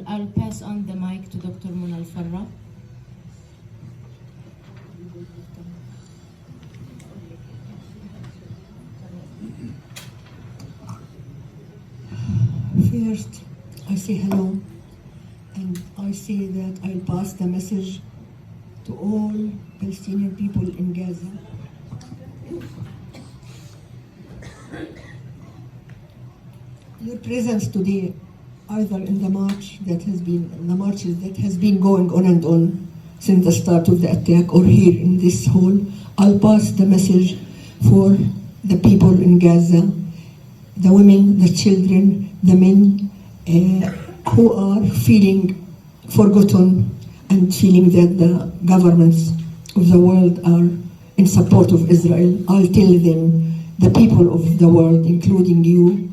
I'll pass on the mic to Dr. Mona El-Farra. First, I say hello, and I say that I'll pass the message to all Palestinian people in Gaza. Your presence today, either in the marches that has been going on and on since the start of the attack, or here in this hall, I'll pass the message for the people in Gaza, the women, the children, the men who are feeling forgotten and feeling that the governments of the world are in support of Israel. I'll tell them the people of the world, including you,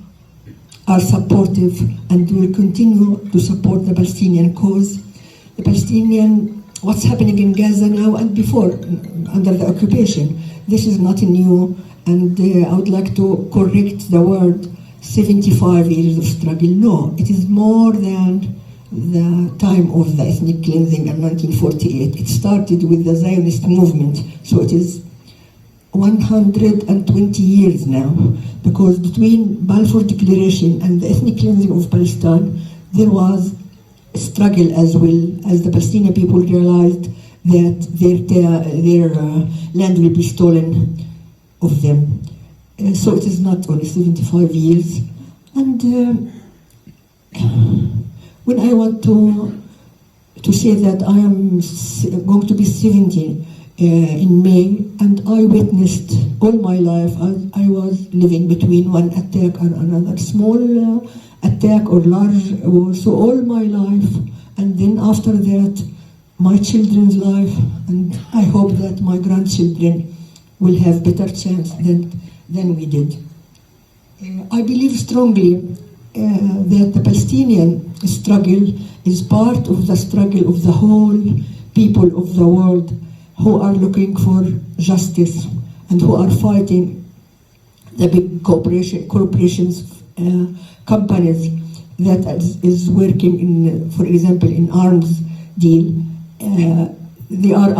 are supportive and will continue to support the Palestinian cause. The Palestinian, what's happening in Gaza now and before, under the occupation, this is not new, and I would like to correct the word 75 years of struggle. No, it is more than the time of the ethnic cleansing in 1948. It started with the Zionist movement, so it is 120 years now, because between Balfour Declaration and the ethnic cleansing of Palestine, there was a struggle as well, as the Palestinian people realized that their land will be stolen of them. So it is not only 75 years. And when I want to say that I am going to be 70 in May, and I witnessed all my life, I was living between one attack and another, small attack or large war, so all my life, and then after that, my children's life, and I hope that my grandchildren will have better chance than we did. I believe strongly that the Palestinian struggle is part of the struggle of the whole people of the world who are looking for justice and who are fighting the big corporations, companies that is working in, for example, in arms deal. They are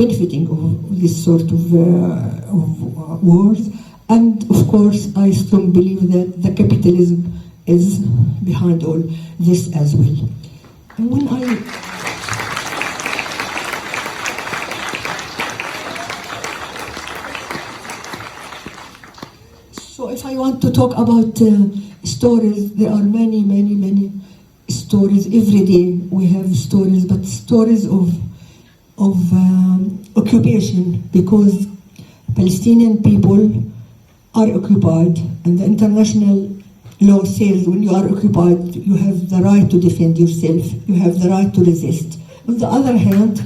benefiting of this sort of wars, and of course I strongly believe that the capitalism is behind all this as well. And when So if I want to talk about stories, there are many stories. Every day we have stories, but stories of occupation, because Palestinian people are occupied, and the international law says when you are occupied, you have the right to defend yourself, you have the right to resist. On the other hand,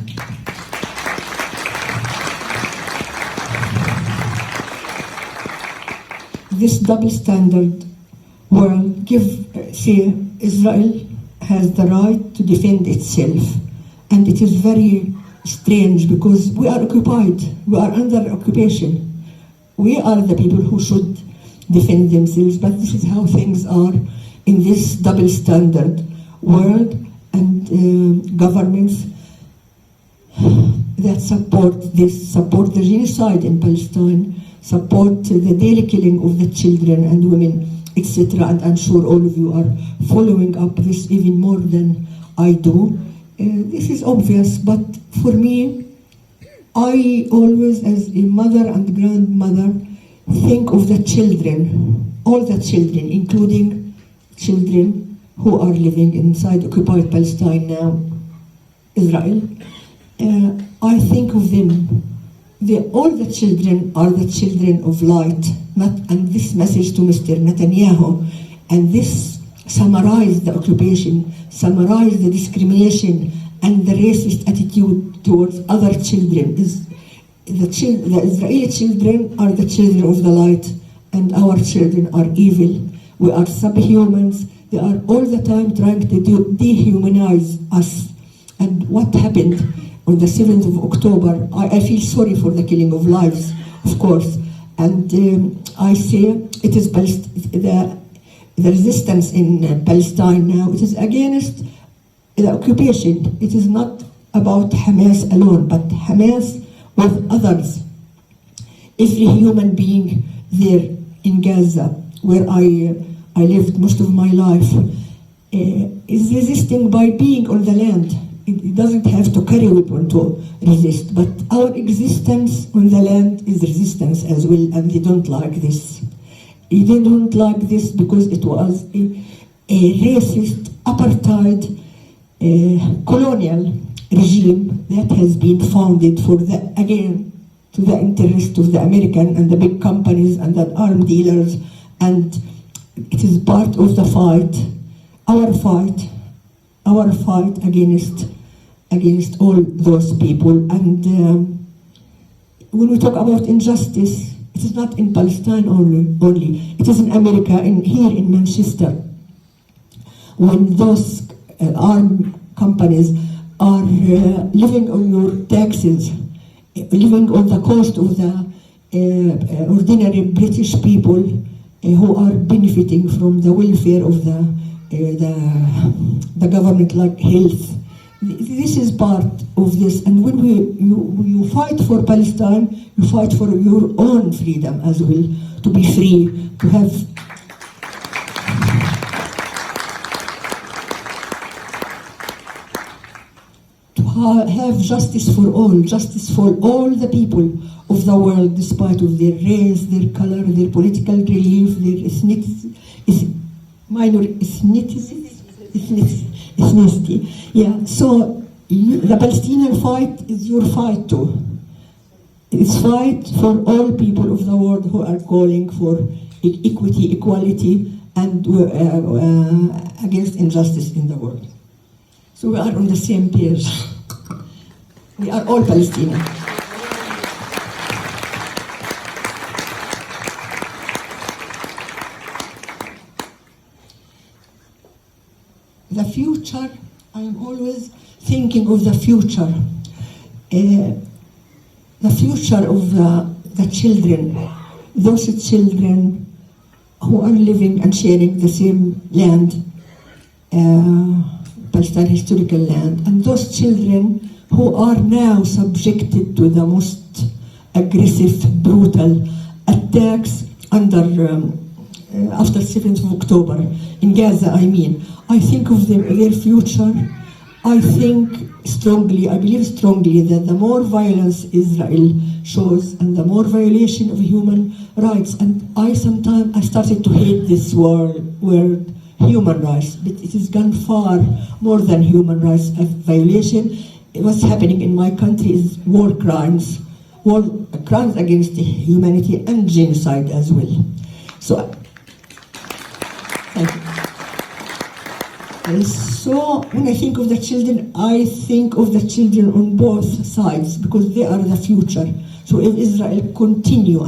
this double standard world say Israel has the right to defend itself, and it is very strange because we are occupied, we are under occupation. We are the people who should defend themselves, but this is how things are in this double standard world, and governments that support the genocide in Palestine, support the daily killing of the children and women, etc. And I'm sure all of you are following up this even more than I do. This is obvious, but for me, I always, as a mother and grandmother, think of the children, all the children, including children who are living inside occupied Palestine now, Israel. I think of them. All the children are the children of light. And this message to Mr. Netanyahu, and this summarized the occupation, summarized the discrimination and the racist attitude towards other children. The Israeli children are the children of the light, and our children are evil. We are subhumans. They are all the time trying to dehumanize us. And what happened on the 7th of October, I feel sorry for the killing of lives, of course. And I say it is the the resistance in Palestine now, it is against the occupation. It is not about Hamas alone, but Hamas with others. Every human being there in Gaza, where I lived most of my life, is resisting by being on the land. It doesn't have to carry a weapon to resist, but our existence on the land is resistance as well, and they don't like this. They don't like this because it was a racist, apartheid, colonial regime that has been founded for the, again, to the interest of the American and the big companies and the arms dealers, and it is part of the fight, our fight against all those people. And when we talk about injustice, it is not in Palestine only. It is in America, here in Manchester. When those armed companies are living on your taxes, living on the cost of the ordinary British people who are benefiting from the welfare of the government, like health. This is part of this, and when you fight for Palestine, you fight for your own freedom as well, to be free, to have justice for all the people of the world, despite of their race, their color, their political belief, their ethnicity. Yeah. So the Palestinian fight is your fight too. It's fight for all people of the world who are calling for equity, equality, and against injustice in the world. So we are on the same page. We are all Palestinians. The future, I am always thinking of the future. The future of the children, those children who are living and sharing the same land, Palestine historical land, and those children who are now subjected to the most aggressive, brutal attacks after 7th of October in Gaza, I mean. I think of their future. I believe strongly that the more violence Israel shows and the more violation of human rights, and I started to hate this word human rights, but it has gone far more than human rights violation. What's happening in my country is war crimes against humanity and genocide as well. So, thank you. So when I think of the children, I think of the children on both sides, because they are the future. So if Israel continue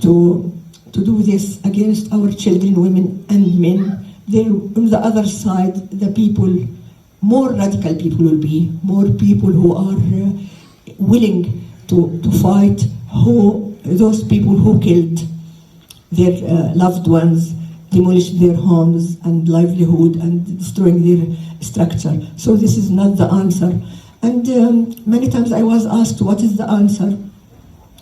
to do this against our children, women and men, then on the other side, the people, more radical people will be, more people who are willing to fight those people who killed their loved ones, demolished their homes and livelihood, and destroying their structure. So this is not the answer. And many times I was asked, what is the answer?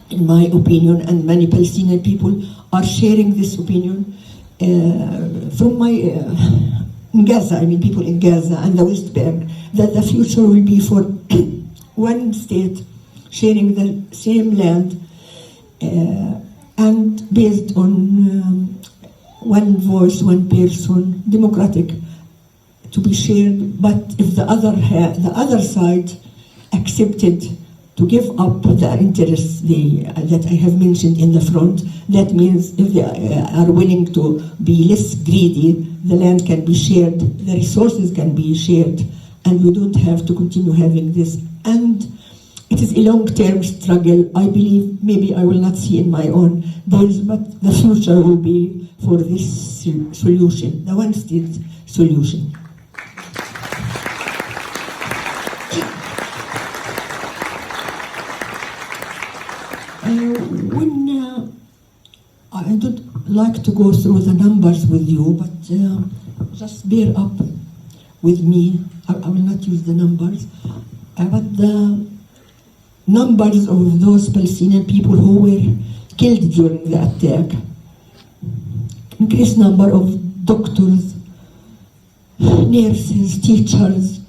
In my opinion, and many Palestinian people are sharing this opinion from in Gaza, I mean people in Gaza and the West Bank, that the future will be for one state sharing the same land and based on one voice, one person, democratic, to be shared. But if the other side accepted to give up the interests that I have mentioned in the front, that means if they are willing to be less greedy, the land can be shared, the resources can be shared, and we don't have to continue having this. And it is a long-term struggle. I believe maybe I will not see in my own days, but the future will be for this solution, the one-state solution. like to go through the numbers with you, but just bear up with me. I will not use the numbers, but the numbers of those Palestinian people who were killed during the attack, increased number of doctors, nurses, teachers,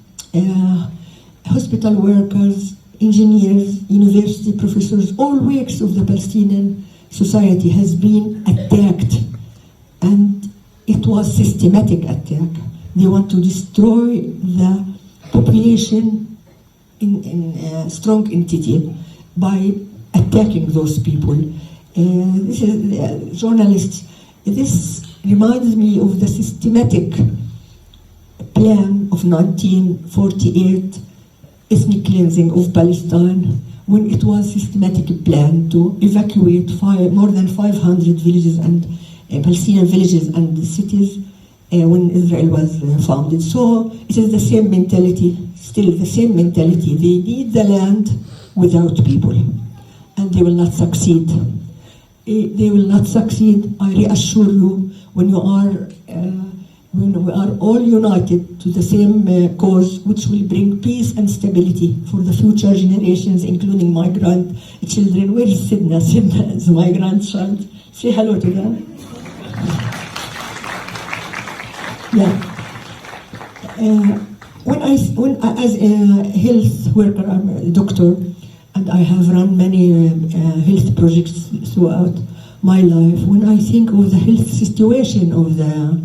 hospital workers, engineers, university professors, all works of the Palestinian society has been attacked, and it was systematic attack. They want to destroy the population in a strong entity by attacking those people. This is journalists. This reminds me of the systematic plan of 1948 ethnic cleansing of Palestine, when it was a systematic plan to evacuate more than 500 villages and Palestinian villages and cities when Israel was founded. So it is the same mentality, still the same mentality. They need the land without people, and they will not succeed. They will not succeed. I reassure you, when we are all united to the same cause, which will bring peace and stability for the future generations, including my grandchildren. Where is Sidna? Sidna is my grandchild. Say hello to them. Yeah. As a health worker, I'm a doctor, and I have run many health projects throughout my life. When I think of the health situation of the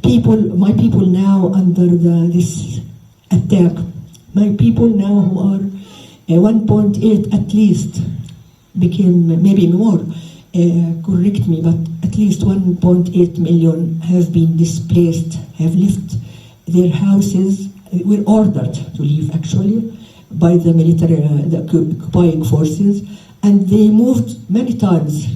people, my people now under this attack, my people now who are 1.8 at least, became maybe more, correct me, but at least 1.8 million have been displaced, have left their houses, were ordered to leave actually by the military, the occupying forces, and they moved many times.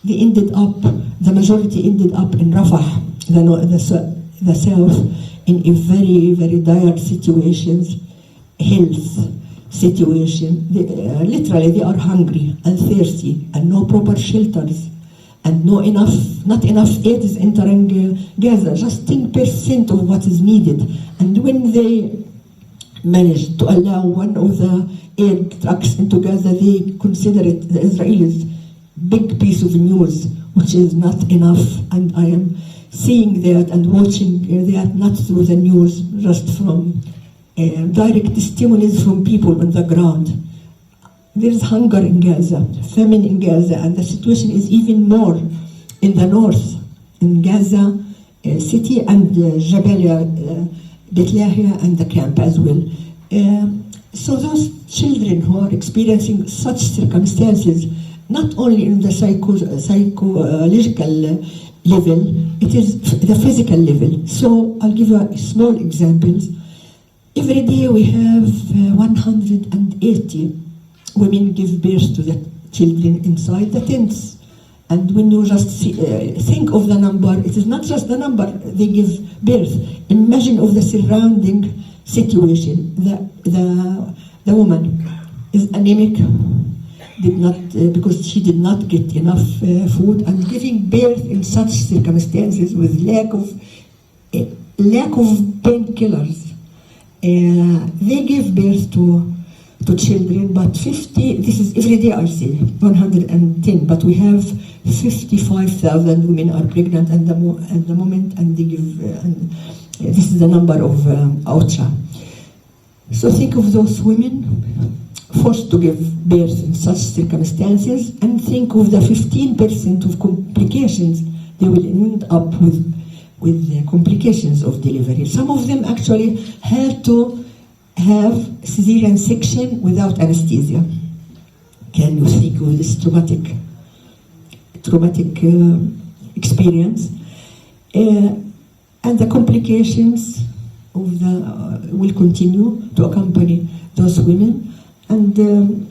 They ended up, the majority ended up in Rafah, the south, in a very, very dire situations, health situation. Literally, they are hungry and thirsty, and no proper shelters, and not enough aid is entering Gaza, just 10% of what is needed. And when they managed to allow one of the aid trucks into Gaza, they consider it, the Israelis, big piece of news, which is not enough. And I am seeing that and watching that, not through the news, just from direct testimonies from people on the ground. There is hunger in Gaza, famine in Gaza, and the situation is even more in the north, in Gaza city and Jabalia, Bethlehem, and the camp as well. So those children who are experiencing such circumstances, not only in the psychological level, it is the physical level. So I'll give you small examples. Every day we have 180 women give birth to the children inside the tents. And when you just think of the number, it is not just the number they give birth. Imagine of the surrounding situation. The woman is anemic, because she did not get enough food, and giving birth in such circumstances with lack of painkillers. They give birth to children, but 50, this is every day I say, 110, but we have 55,000 women are pregnant at the moment, and they give, this is the number of Awda. So think of those women forced to give birth in such circumstances, and think of the 15% of complications they will end up with the complications of delivery. Some of them actually had to have cesarean section without anesthesia. Can you think of this traumatic experience? And the complications of will continue to accompany those women. And the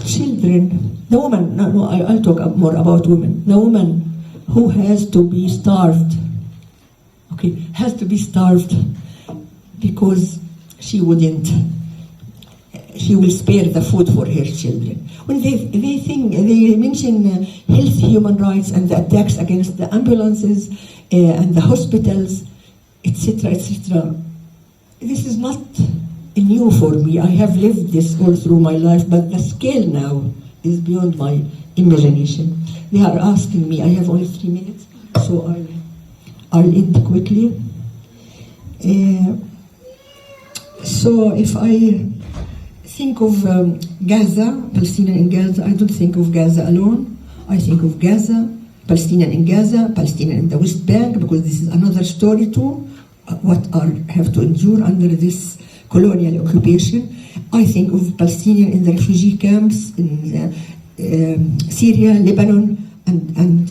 children, the woman, I'll talk more about women. The woman who has to be starved, has to be starved because she will spare the food for her children. when they mention health, human rights, and the attacks against the ambulances and the hospitals, etc., etc. This is not new for me. I have lived this all through my life, but the scale now is beyond my imagination. They are asking me, I have only 3 minutes, so I'll end quickly. So if I think of Gaza, Palestinian in Gaza, I don't think of Gaza alone. I think of Gaza, Palestinian in Gaza, Palestinian in the West Bank, because this is another story too, what have to endure under this colonial occupation. I think of Palestinians in the refugee camps in Syria, Lebanon, and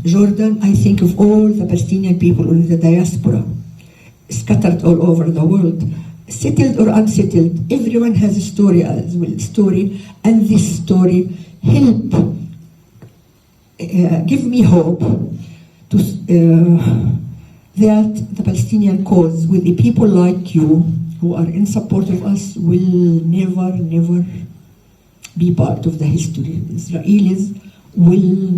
Jordan. I think of all the Palestinian people in the diaspora, scattered all over the world, settled or unsettled. Everyone has a story as well, and this story give me hope to that the Palestinian cause, with the people like you who are in support of us, will never be part of the history. Israelis will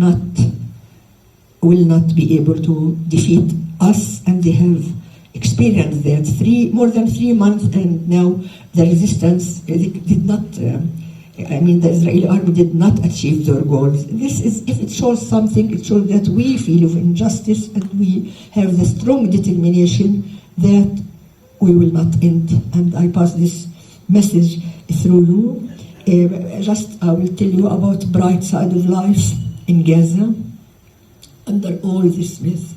not be able to defeat us, and they have experienced that more than 3 months, and now the resistance did not. The Israeli army did not achieve their goals. This is, if it shows something, it shows that we feel of injustice, and we have the strong determination that we will not end. And I pass this message through you. I will tell you about bright side of life in Gaza under all this myth.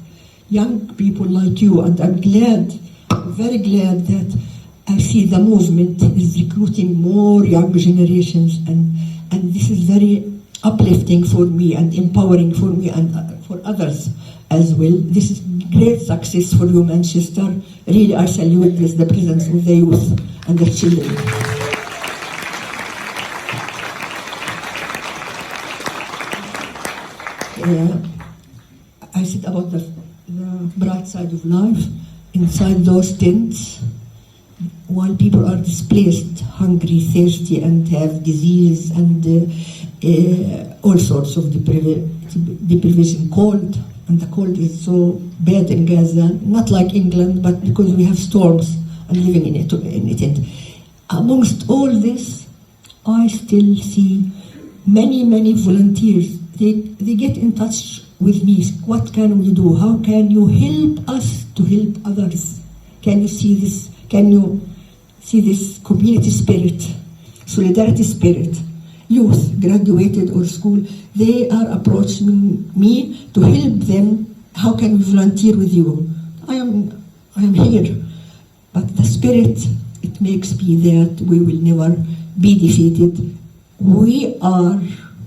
Young people like you, and I'm very glad that I see the movement is recruiting more young generations, and this is very uplifting for me and empowering for me and for others as well. This is great success for you, Manchester. Really, I salute the presence of the youth and the children. I said about the bright side of life. Inside those tents, while people are displaced, hungry, thirsty, and have disease and all sorts of deprivation, cold, and the cold is so bad in Gaza, not like England, but because we have storms and living in a tent. Amongst all this, I still see many volunteers. They get in touch with me. What can we do? How can you help us to help others? Can you see this? Can you see this community spirit, solidarity spirit? Youth, graduated or school, they are approaching me to help them. How can we volunteer with you? I am here. But the spirit, it makes me that we will never be defeated. We are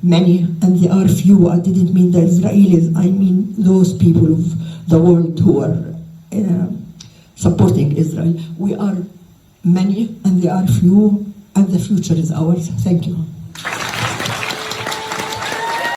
many and they are few. I didn't mean the Israelis, I mean those people of the world who are supporting Israel. We are many and they are few, and the future is ours. Thank you.